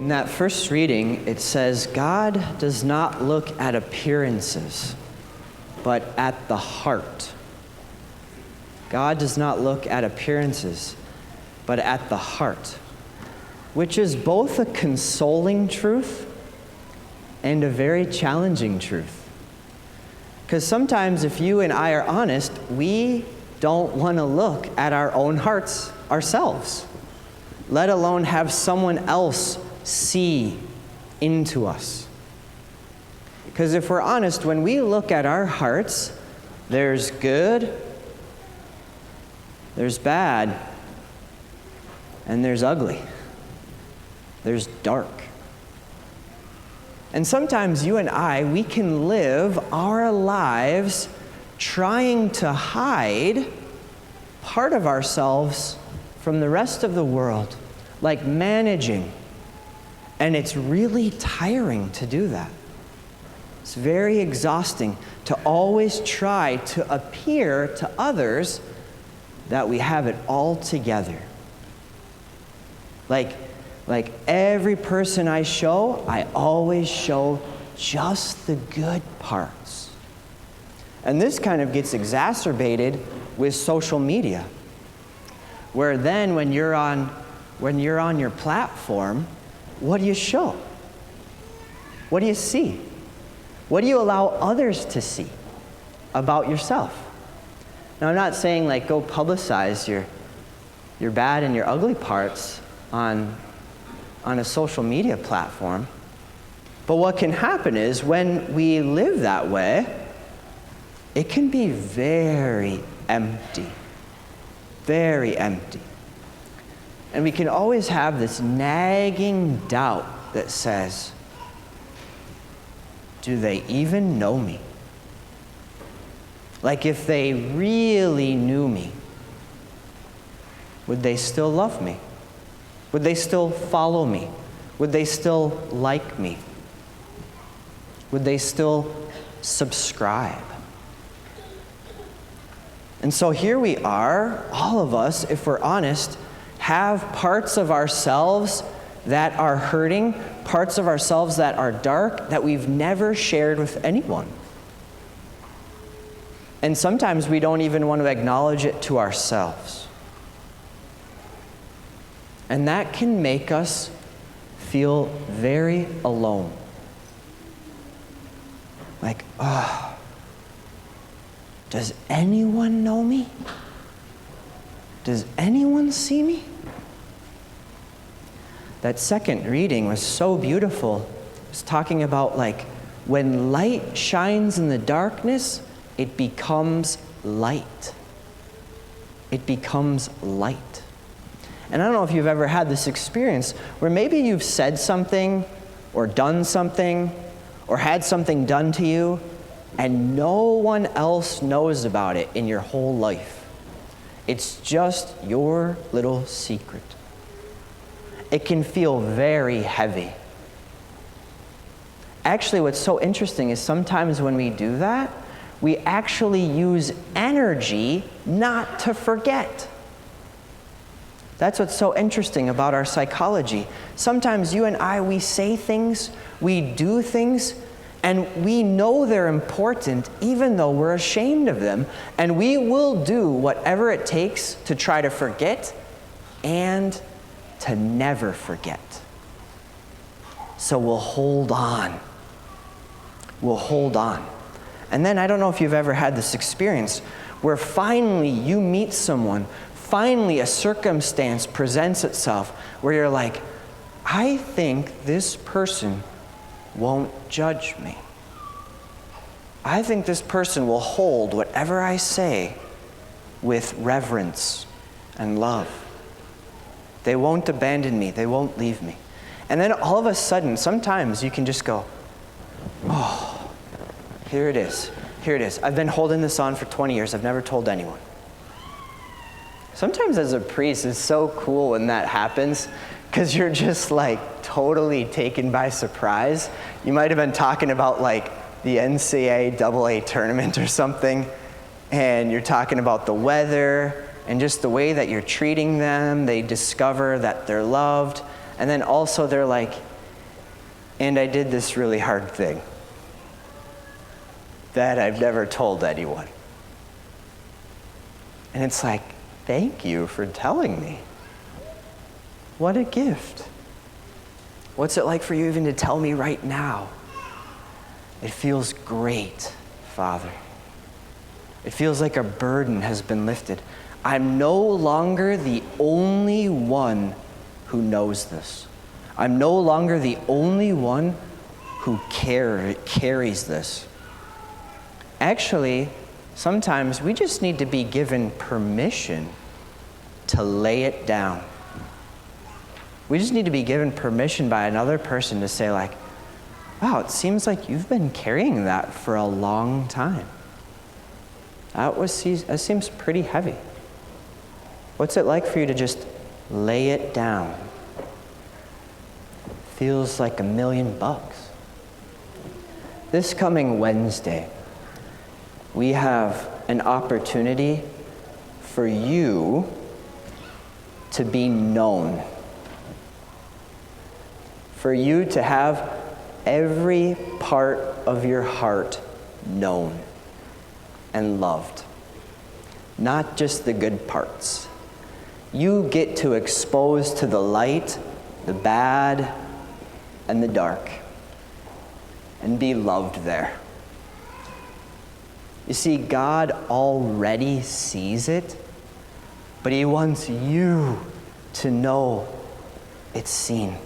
In that first reading, it says, God does not look at appearances, but at the heart. God does not look at appearances, but at the heart, which is both a consoling truth and a very challenging truth. Because sometimes if you and I are honest, we don't want to look at our own hearts ourselves, let alone have someone else see into us. Because if we're honest, when we look at our hearts, there's good, there's bad, and there's ugly. There's dark. And sometimes you and I, we can live our lives trying to hide part of ourselves from the rest of the world, like managing. And it's really tiring to do that. It's very exhausting to always try to appear to others that we have it all together. Like every person I show, I always show just the good parts. And this kind of gets exacerbated with social media, where then when you're on your platform, what do you show? What do you see? What do you allow others to see about yourself? Now, I'm not saying like go publicize your bad and your ugly parts on a social media platform. But what can happen is when we live that way, it can be very empty. Very empty. And we can always have this nagging doubt that says, do they even know me? Like if they really knew me, would they still love me? Would they still follow me? Would they still like me? Would they still subscribe? And so here we are, all of us, if we're honest, have parts of ourselves that are hurting, parts of ourselves that are dark, that we've never shared with anyone. And sometimes we don't even want to acknowledge it to ourselves. And that can make us feel very alone. Like, oh, does anyone know me? Does anyone see me? That second reading was so beautiful. It was talking about like when light shines in the darkness, it becomes light. It becomes light. And I don't know if you've ever had this experience where maybe you've said something or done something or had something done to you and no one else knows about it in your whole life. It's just your little secret. It can feel very heavy. Actually, what's so interesting is sometimes when we do that, we actually use energy not to forget. That's what's so interesting about our psychology. Sometimes you and I, we say things, we do things, and we know they're important even though we're ashamed of them. And we will do whatever it takes to try to forget and to never forget. So we'll hold on. We'll hold on. And then I don't know if you've ever had this experience where finally you meet someone, finally a circumstance presents itself where you're like, I think this person won't judge me. I think this person will hold whatever I say with reverence and love. They won't abandon me. They won't leave me. And then all of a sudden, sometimes you can just go, oh, here it is. Here it is. I've been holding this on for 20 years. I've never told anyone. Sometimes as a priest, it's so cool when that happens because you're just like totally taken by surprise. You might have been talking about like the NCAA AA tournament or something, and you're talking about the weather and just the way that you're treating them. They discover that they're loved, and then also they're like, and I did this really hard thing that I've never told anyone. And it's like, thank you for telling me. What a gift. What's it like for you even to tell me right now? It feels great, Father. It feels like a burden has been lifted. I'm no longer the only one who knows this. I'm no longer the only one who carries this. Actually, sometimes we just need to be given permission to lay it down. We just need to be given permission by another person to say like, wow, it seems like you've been carrying that for a long time. That seems pretty heavy. What's it like for you to just lay it down? Feels like $1 million. This coming Wednesday, we have an opportunity for you to be known. For you to have every part of your heart known and loved. Not just the good parts. You get to expose to the light, the bad, and the dark, and be loved there. You see, God already sees it, but He wants you to know it's seen.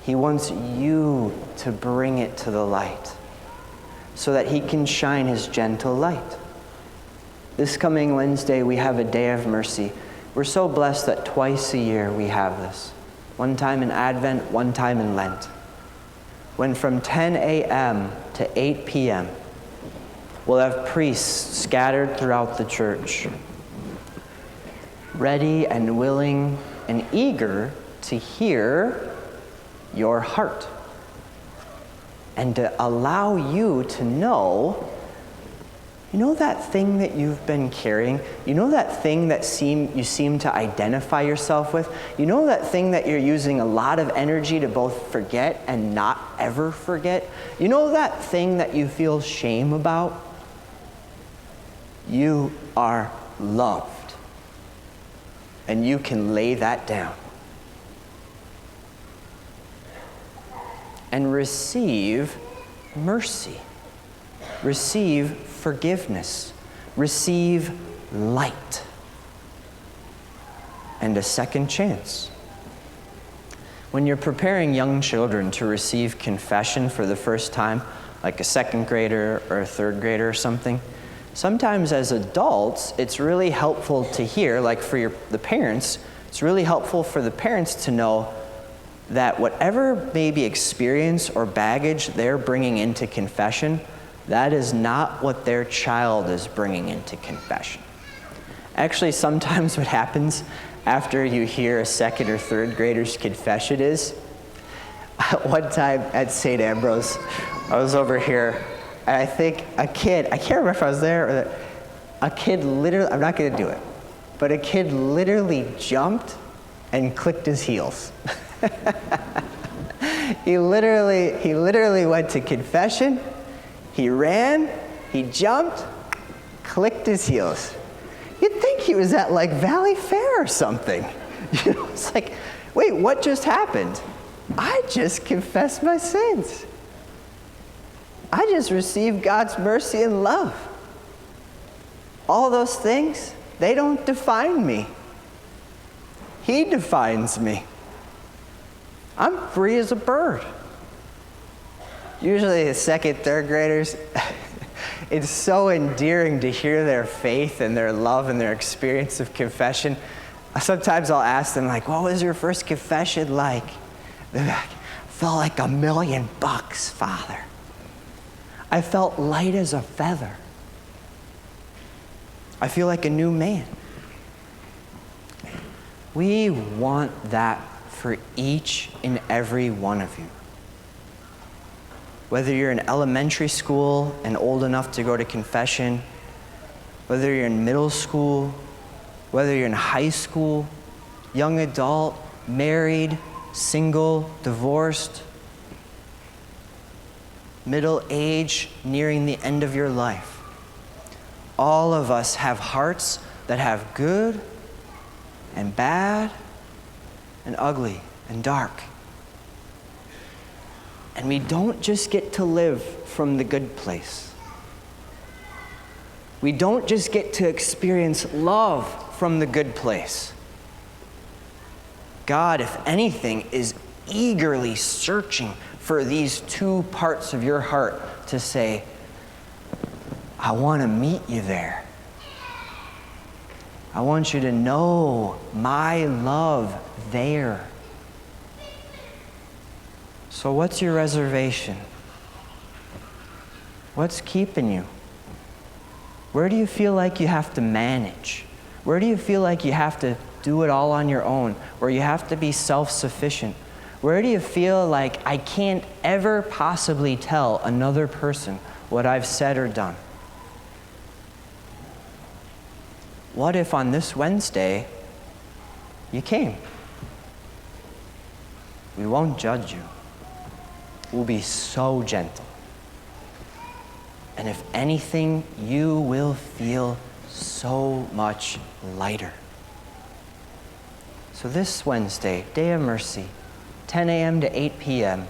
He wants you to bring it to the light so that He can shine His gentle light. This coming Wednesday, we have a day of mercy. We're so blessed that twice a year we have this. One time in Advent, one time in Lent. When from 10 a.m. to 8 p.m., we'll have priests scattered throughout the church, ready and willing and eager to hear your heart and to allow you to know, you know that thing that you've been carrying? You know that thing that you seem to identify yourself with? You know that thing that you're using a lot of energy to both forget and not ever forget? You know that thing that you feel shame about? You are loved. And you can lay that down. And receive mercy. Receive forgiveness. Receive light. And a second chance. When you're preparing young children to receive confession for the first time, like a second grader or a third grader or something, sometimes as adults, it's really helpful to hear, like for the parents, it's really helpful for the parents to know that whatever maybe experience or baggage they're bringing into confession, that is not what their child is bringing into confession. Actually, sometimes what happens after you hear a second or third grader's confession is, one time at St. Ambrose, I was over here, and I think a kid, I can't remember if I was there, or a kid literally, I'm not going to do it, but a kid literally jumped and clicked his heels. He literally went to confession, he ran, he jumped, clicked his heels. You'd think he was at like Valley Fair or something. You know, it's like, wait, what just happened? I just confessed my sins. I just received God's mercy and love. All those things, they don't define me. He defines me. I'm free as a bird. Usually the second, third graders, it's so endearing to hear their faith and their love and their experience of confession. Sometimes I'll ask them, like, what was your first confession like? They're like, felt like $1 million, Father. I felt light as a feather. I feel like a new man. We want that for each and every one of you. Whether you're in elementary school and old enough to go to confession, whether you're in middle school, whether you're in high school, young adult, married, single, divorced, middle age, nearing the end of your life. All of us have hearts that have good and bad and ugly and dark. And we don't just get to live from the good place. We don't just get to experience love from the good place. God, if anything, is eagerly searching for these two parts of your heart to say, I want to meet you there. I want you to know my love there. So what's your reservation? What's keeping you? Where do you feel like you have to manage? Where do you feel like you have to do it all on your own? Where you have to be self-sufficient? Where do you feel like I can't ever possibly tell another person what I've said or done? What if on this Wednesday you came? We won't judge you. We'll be so gentle. And if anything, you will feel so much lighter. So this Wednesday, Day of Mercy, 10 a.m. to 8 p.m.,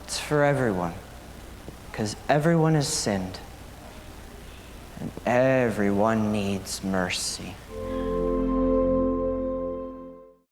it's for everyone, because everyone has sinned, and everyone needs mercy.